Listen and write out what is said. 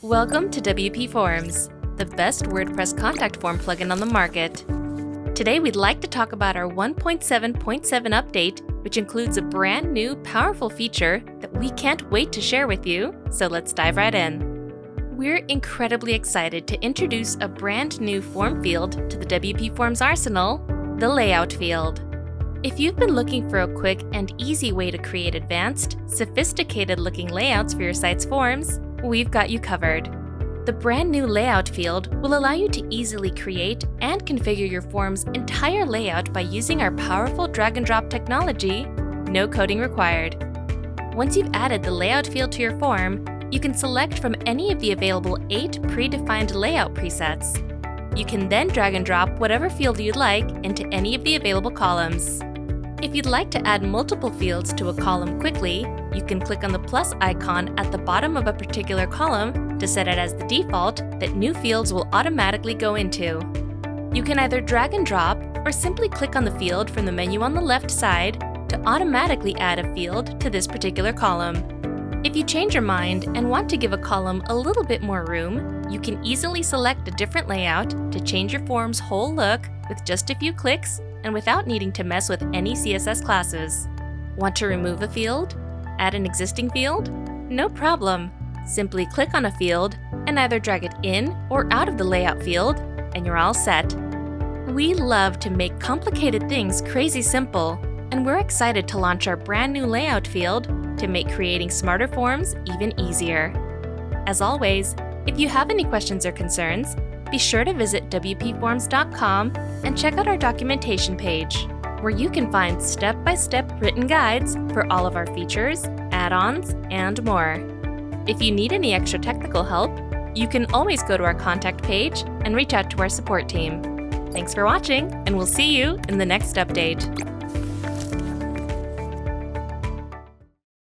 Welcome to WPForms, the best WordPress contact form plugin on the market. Today we'd like to talk about our 1.7.7 update, which includes a brand new, powerful feature that we can't wait to share with you, so let's dive right in. We're incredibly excited to introduce a brand new form field to the WPForms arsenal, the layout field. If you've been looking for a quick and easy way to create advanced, sophisticated-looking layouts for your site's forms, we've got you covered. The brand new layout field will allow you to easily create and configure your form's entire layout by using our powerful drag-and-drop technology, no coding required. Once you've added the layout field to your form, you can select from any of the available 8 predefined layout presets. You can then drag and drop whatever field you'd like into any of the available columns. If you'd like to add multiple fields to a column quickly, you can click on the plus icon at the bottom of a particular column to set it as the default that new fields will automatically go into. You can either drag and drop or simply click on the field from the menu on the left side to automatically add a field to this particular column. If you change your mind and want to give a column a little bit more room, you can easily select a different layout to change your form's whole look with just a few clicks and without needing to mess with any CSS classes. Want to remove a field? Add an existing field? No problem. Simply click on a field and either drag it in or out of the layout field, and you're all set. We love to make complicated things crazy simple, and we're excited to launch our brand new layout field to make creating smarter forms even easier. As always, if you have any questions or concerns, be sure to visit WPForms.com and check out our documentation page, where you can find step-by-step written guides for all of our features, add-ons, and more. If you need any extra technical help, you can always go to our contact page and reach out to our support team. Thanks for watching, and we'll see you in the next update.